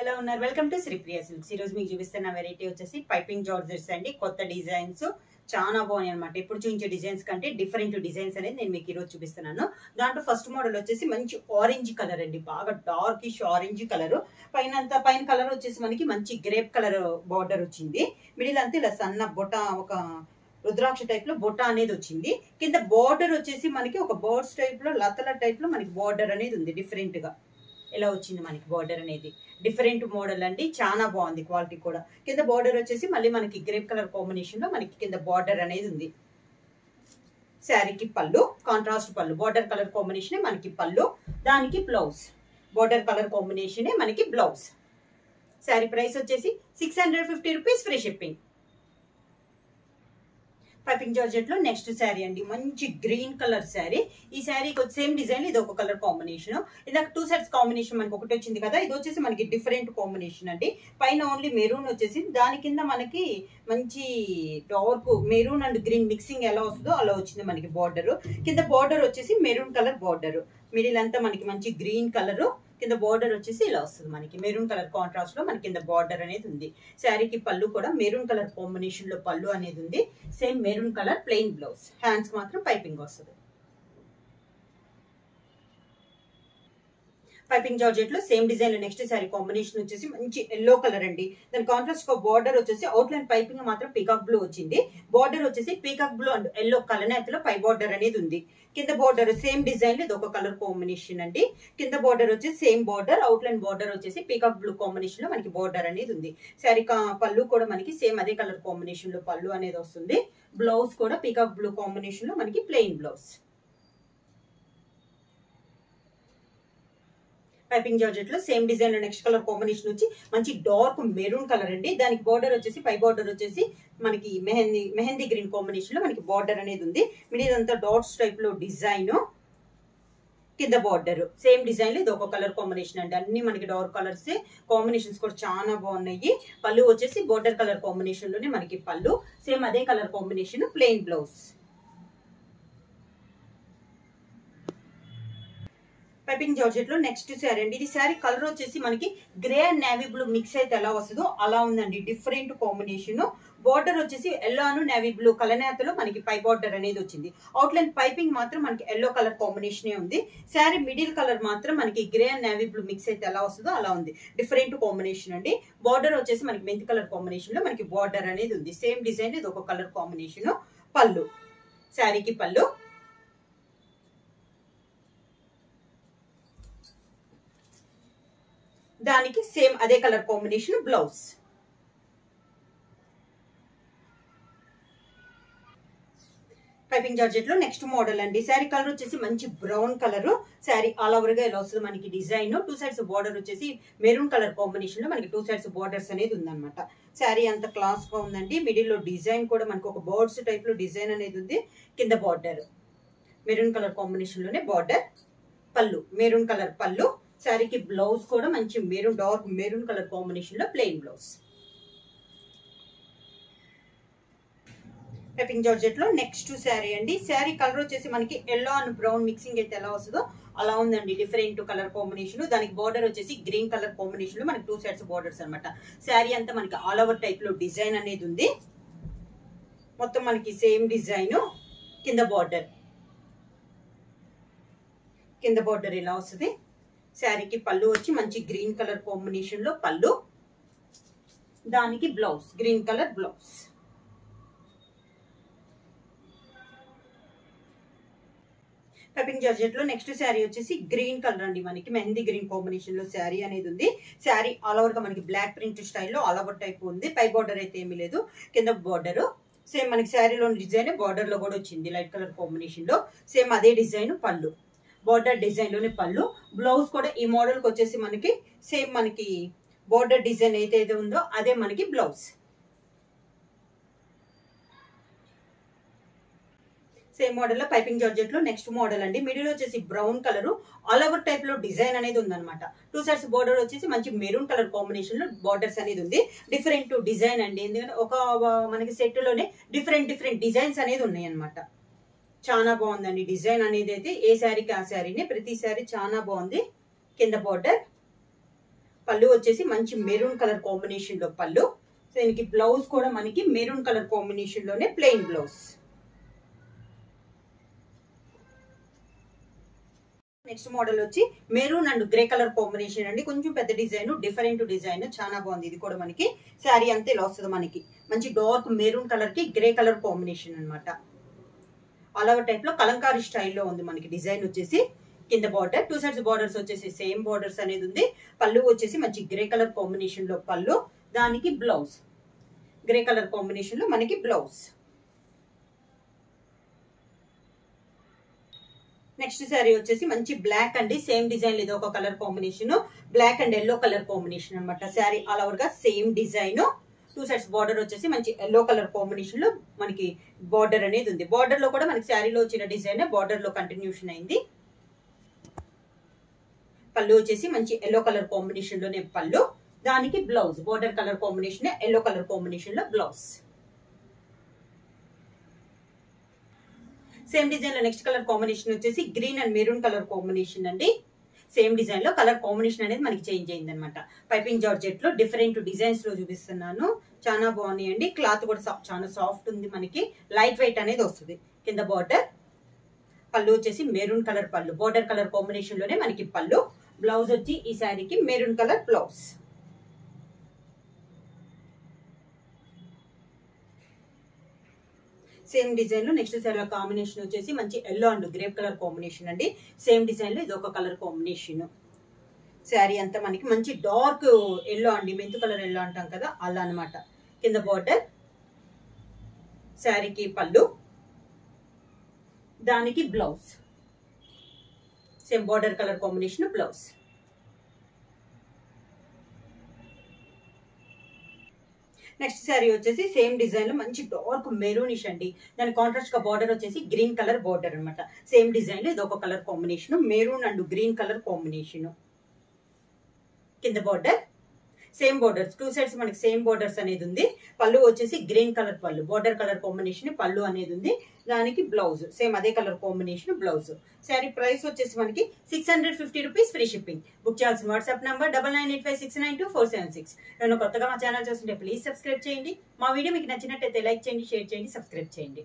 ఎలా ఉన్నారు? Welcome to Sripriya silks. ఈ రోజు మీకు చూపిస్తున్న వెరైటీ వచ్చేసి పైపింగ్ జార్జెట్స్ అండి. కొత్త డిజైన్స్ చాలా బాగున్నాయి అనమాట. ఇప్పుడు చూపించే డిజైన్స్ కంటే డిఫరెంట్ డిజైన్స్ అనేది నేను మీకు ఈ రోజు చూపిస్తున్నాను. దాంట్లో ఫస్ట్ మోడల్ వచ్చేసి మంచి ఆరెంజ్ కలర్ అండి, బాగా డార్కిష్ ఆరెంజ్ కలర్. పైన కలర్ వచ్చేసి మనకి మంచి గ్రేప్ కలర్ బార్డర్ వచ్చింది. మిడిల్ అంతా ఇలా సన్న బొట, ఒక రుద్రాక్ష టైప్ లో బొట అనేది వచ్చింది. కింద బార్డర్ వచ్చేసి మనకి ఒక బర్డ్స్ టైప్ లో, లతల టైప్ లో మనకి బార్డర్ అనేది ఉంది. డిఫరెంట్ గా ఎలా వచ్చింది మనకి బార్డర్ అనేది, డిఫరెంట్ మోడల్ అండి, చాలా బాగుంది. క్వాలిటీ కూడా. కింద బార్డర్ వచ్చేసి మళ్ళీ మనకి గ్రేప్ కలర్ కాంబినేషన్ లో మనకి కింద బార్డర్ అనేది ఉంది. శారీకి పళ్ళు, కాంట్రాస్ట్ పళ్ళు, బార్డర్ కలర్ కాంబినేషన్ మనకి పళ్ళు, దానికి బ్లౌజ్ బార్డర్ కలర్ కాంబినేషన్ మనకి బ్లౌజ్. శారీ ప్రైస్ వచ్చేసి 650 rupees, free shipping. Piping georgette లో నెక్స్ట్ శారీ అండి, మంచి గ్రీన్ కలర్ శారీ. ఈ శారీకి సేమ్ డిజైన్, ఇది ఒక కలర్ కాంబినేషన్. ఇదాక 2 సెట్స్ కాంబినేషన్ మనకి ఒకటి వచ్చింది కదా, ఇది వచ్చేసి మనకి డిఫరెంట్ కాంబినేషన్ అండి. పైన ఓన్లీ మెరూన్ వచ్చేసి, దాని కింద మనకి మంచి dark maroon and green mixing ఎలా వస్తుందో అలా వచ్చింది మనకి బార్డర్. కింద బార్డర్ వచ్చేసి మెరూన్ కలర్ బార్డర్, మిడిల్ అంతా మనకి మంచి గ్రీన్ కలర్, కింద బార్డర్ వచ్చేసి ఇలా వస్తుంది మనకి మెరూన్ కలర్ కాంట్రాస్ట్ లో మనకి కింద బార్డర్ అనేది ఉంది. శారీకి పళ్ళు కూడా మెరూన్ కలర్ కాంబినేషన్ లో పళ్ళు అనేది ఉంది. Same maroon colour plain blouse, hands మాత్రం పైపింగ్ వస్తుంది. పైపింగ్ జార్జెట్ లో సేమ్ డిజైన్ లో నెక్స్ట్ శారీ కాంబినేషన్ వచ్చేసి మంచి ఎల్లో కలర్ అండి. దాని కాంట్రాస్ట్ బార్డర్ వచ్చేసి అవుట్ లైన్ పైపింగ్ మాత్రం పీకాక్ బ్లూ వచ్చింది. బార్డర్ వచ్చేసి పీకాక్ బ్లూ అండ్ ఎల్లో కలనేతలో పై బార్డర్ అనేది ఉంది. కింద బార్డర్ సేమ్ డిజైన్ లో ఇది ఒక కలర్ కాంబినేషన్ అండి. కింద బార్డర్ వచ్చేసి same border, out line border వచ్చేసి పీకాక్ బ్లూ కాంబినేషన్ లో మనకి బార్డర్ అనేది ఉంది. శారీ పళ్ళు కూడా మనకి సేమ్ అదే కలర్ కాంబినేషన్ లో పళ్ళు అనేది వస్తుంది. బ్లౌజ్ కూడా పీకాక్ బ్లూ కాంబినేషన్ లో మనకి ప్లెయిన్ బ్లౌజ్. పైపింగ్ జార్జెట్ లో సేమ్ డిజైన్ లో నెక్స్ట్ కలర్ కాంబినేషన్ వచ్చి మంచి డార్క్ మెరూన్ కలర్ అండి. దానికి బార్డర్ వచ్చేసి పై బార్డర్ వచ్చేసి మనకి మెహందీ గ్రీన్ కాంబినేషన్ లో మనకి బార్డర్ అనేది ఉంది. మిడిల్ అంతా డాట్స్ టైప్ లో డిజైన్, కింద బార్డర్ సేమ్ డిజైన్ లో ఇది ఒక కలర్ కాంబినేషన్ అండి. అన్ని మనకి డార్క్ కలర్స్, కాంబినేషన్స్ కూడా చాలా బాగున్నాయి. పళ్ళు వచ్చేసి బార్డర్ కలర్ కాంబినేషన్ లోనే మనకి పళ్ళు, సేమ్ అదే colour combination plain blouse. Piping georgette లో నెక్స్ట్ శారీ అండి. ఇది శారీ కలర్ వచ్చేసి మనకి grey and navy blue mix అయితే ఎలా వస్తుందో అలా ఉందండి, డిఫరెంట్ కాంబినేషన్. బార్డర్ వచ్చేసి ఎల్లో అను నేవీ బ్లూ కలనేతలో మనకి పై బార్డర్ అనేది వచ్చింది. అవుట్ లైన్ పైపింగ్ మాత్రం మనకి ఎల్లో కలర్ కాంబినేషన్ ఉంది. శారీ మిడిల్ కలర్ మాత్రం మనకి grey and navy blue mix అయితే ఎలా వస్తుందో అలా ఉంది, డిఫరెంట్ కాంబినేషన్ అండి. బార్డర్ వచ్చేసి మనకి మెంతి కలర్ కాంబినేషన్ లో మనకి బార్డర్ అనేది ఉంది. సేమ్ డిజైన్ ఇది ఒక కలర్ కాంబినేషన్. పళ్ళు, శారీకి పళ్ళు, దానికి సేమ్ అదే colour combination blouse. Piping georgette లో నెక్స్ట్ మోడల్ అండి. శారీ కలర్ వచ్చేసి మంచి brown colour. Sari all over గా ఇలా వస్తుంది మనకి డిజైన్. 2 సైడ్స్ బార్డర్ వచ్చేసి మెరూన్ కలర్ కాంబినేషన్ లో మనకి 2 సైడ్స్ బార్డర్స్ అనేది ఉందన్నమాట. శారీ అంత క్లాస్ గా ఉందండి. మిడిల్ లో డిజైన్ కూడా మనకి ఒక బర్డ్స్ టైప్ లో డిజైన్ అనేది ఉంది. కింద బార్డర్ మెరూన్ కలర్ కాంబినేషన్ లోనే బార్డర్, పళ్ళు మెరూన్ కలర్ పళ్ళు. శారీకి బ్లౌజ్ కూడా మంచి maroon, dark maroon colour combination లో ప్లెయిన్ బ్లౌజ్. పైపింగ్ జార్జెట్ లో నెక్స్ట్ శారీ అండి. శారీ కలర్ వచ్చేసి మనకి ఎల్లో అండ్ బ్రౌన్ మిక్సింగ్ అయితే ఎలా వస్తుందో అలా ఉందండి, డిఫరెంట్ కలర్ కాంబినేషన్. దానికి బార్డర్ వచ్చేసి గ్రీన్ కలర్ కాంబినేషన్ లో మనకి 2 సైడ్స్ బార్డర్స్ అనమాట. శారీ అంతా మనకి ఆల్ ఓవర్ టైప్ లో డిజైన్ అనేది ఉంది. మొత్తం మనకి సేమ్ డిజైన్. కింద బార్డర్ ఇలా వస్తుంది. శారీకి పళ్ళు వచ్చి మంచి గ్రీన్ కలర్ కాంబినేషన్ లో పళ్ళు, దానికి blouse green colour blouse. Piping georgette లో నెక్స్ట్ శారీ వచ్చేసి గ్రీన్ కలర్ అండి. మనకి మెహందీ గ్రీన్ కాంబినేషన్ లో శారీ అనేది ఉంది. శారీ ఆల్ ఓవర్ గా మనకి బ్లాక్ ప్రింట్ స్టైల్లో ఆల్ ఓవర్ టైప్ ఉంది. పై బార్డర్ అయితే ఏమీ లేదు, కింద బార్డర్ సేమ్ మనకి శారీలో డిజైన్ బార్డర్ లో కూడా వచ్చింది లైట్ కలర్ కాంబినేషన్ లో. సేమ్ అదే డిజైన్ పళ్ళు, బార్డర్ డిజైన్ లోనే పళ్ళు. బ్లౌజ్ కూడా ఈ మోడల్ కి వచ్చేసి మనకి సేమ్ మనకి బార్డర్ డిజైన్ అయితే ఉందో అదే మనకి బ్లౌజ్. సేమ్ మోడల్ లో పైపింగ్ జార్జెట్ లో నెక్స్ట్ మోడల్ అండి. మిడిల్ వచ్చేసి brown colour, all over type లో డిజైన్ అనేది ఉందన్నమాట. 2 సైడ్స్ బార్డర్ వచ్చేసి మంచి మెరూన్ కలర్ కాంబినేషన్ లో బార్డర్స్ అనేది ఉంది. డిఫరెంట్ డిజైన్ అండి, ఎందుకంటే ఒక మనకి సెట్ లోనే డిఫరెంట్ డిజైన్స్ అనేది ఉన్నాయి అనమాట. చాలా బాగుందండి డిజైన్ అనేది అయితే. ఏ శారీకి ఆ శారీనే, ప్రతి శారీ చాలా బాగుంది. కింద బార్డర్ పళ్ళు వచ్చేసి మంచి మెరూన్ కలర్ కాంబినేషన్ లో పళ్ళు. సో దీనికి బ్లౌజ్ కూడా మనకి మెరూన్ కలర్ కాంబినేషన్ లోనే ప్లెయిన్ బ్లౌజ్. నెక్స్ట్ మోడల్ వచ్చి maroon and grey colour combination అండి. కొంచెం పెద్ద డిజైన్, డిఫరెంట్ డిజైన్, చాలా బాగుంది. ఇది కూడా మనకి శారీ అంతే ఇలా వస్తుంది. మనకి మంచి డార్క్ మెరూన్ కలర్ కి గ్రే కలర్ కాంబినేషన్ అనమాట. అలావ టైప్ లో కలంకారీ స్టైల్లో ఉంది మనకి డిజైన్ వచ్చేసి. కింద బార్డర్, 2 సైడ్స్ బార్డర్స్ వచ్చేసి సేమ్ బార్డర్స్ అనేది ఉంది. పళ్ళు వచ్చేసి మంచి గ్రే కలర్ కాంబినేషన్ లో పళ్ళు, దానికి బ్లౌజ్ గ్రే కలర్ కాంబినేషన్ లో మనకి బ్లౌజ్. నెక్స్ట్ శారీ వచ్చేసి మంచి బ్లాక్ అండి. సేమ్ డిజైన్ ఇది ఒక colour combination, black and yellow colour combination అనమాట. శారీ ఆల్ ఓవర్ గా సేమ్ డిజైన్. 2 సైడ్స్ బార్డర్ వచ్చేసి మంచి ఎల్లో కలర్ కాంబినేషన్ లో మనకి బార్డర్ అనేది ఉంది. బార్డర్ లో కూడా మనకి శారీలో వచ్చిన డిజైన్ బార్డర్ లో కంటిన్యూషన్ అయింది. పళ్ళు వచ్చేసి మంచి ఎల్లో కలర్ కాంబినేషన్ లోనే పళ్ళు, దానికి blouse border colour combination yellow colour combination లో బ్లౌజ్. సేమ్ డిజైన్ లో నెక్స్ట్ కలర్ కాంబినేషన్ వచ్చేసి green and maroon colour combination అండి. సేమ్ డిజైన్ లో కలర్ కాంబినేషన్ అనేది మనకి చేంజ్ అయింది అనమాట. పైపింగ్ జార్జెట్ లో డిఫరెంట్ డిజైన్స్ లో చూపిస్తున్నాను. చాలా బాగున్నాయండి. క్లాత్ కూడా చాలా సాఫ్ట్ ఉంది. మనకి లైట్ వెయిట్ అనేది వస్తుంది. కింద బార్డర్, పళ్ళు వచ్చేసి మెరూన్ కలర్ పళ్ళు, బార్డర్ కలర్ కాంబినేషన్ లోనే మనకి పళ్ళు. బ్లౌజ్ వచ్చి ఈ శారీకి maroon colour blouse. Same design లో నెక్స్ట్ శారీ కాంబినేషన్ వచ్చేసి మంచి yellow and grape colour combination అండి. సేమ్ డిజైన్ లో ఇది ఒక కలర్ కాంబినేషన్. శారీ అంతా మనకి మంచి డార్క్ ఎల్లో అండి, మెంతు కలర్ ఎల్లో అంటాం కదా అలా అనమాట. కింద బార్డర్, శారీకి పళ్ళు, దానికి blouse same border colour combination blouse. Next sari వచ్చేసి సేమ్ డిజైన్ లో మంచి డార్క్ మెరూనిష్ అండి. దాని కాంట్రాస్ట్ గా బార్డర్ వచ్చేసి గ్రీన్ కలర్ బార్డర్ అనమాట. సేమ్ డిజైన్ లో ఇది ఒక colour combination, maroon and green colour combination. కింద బార్డర్ సేమ్ బార్డర్స్, 2 సైడ్స్ మనకి సేమ్ బార్డర్స్ అనేది ఉంది. పళ్ళు వచ్చేసి గ్రీన్ కలర్ పళ్ళు, బార్డర్ కలర్ కాంబినేషన్ పళ్ళు అనేది ఉంది. దానికి బ్లౌజ్ సేమ్ అదే colour combination blouse. Sari price వచ్చేసి మనకి 650 రూపీస్, ఫ్రీ షిప్పింగ్. బుక్ చేయాల్సిన వాట్సాప్ నంబర్ 9985692476. నేను కొత్తగా మా ఛానల్ చూస్తుంటే ప్లీజ్ సబ్స్క్రైబ్ చేయండి. మా వీడియో మీకు నచ్చినట్టయితే లైక్ చేయండి, షేర్ చేయండి, సబ్స్క్రైబ్ చేయండి.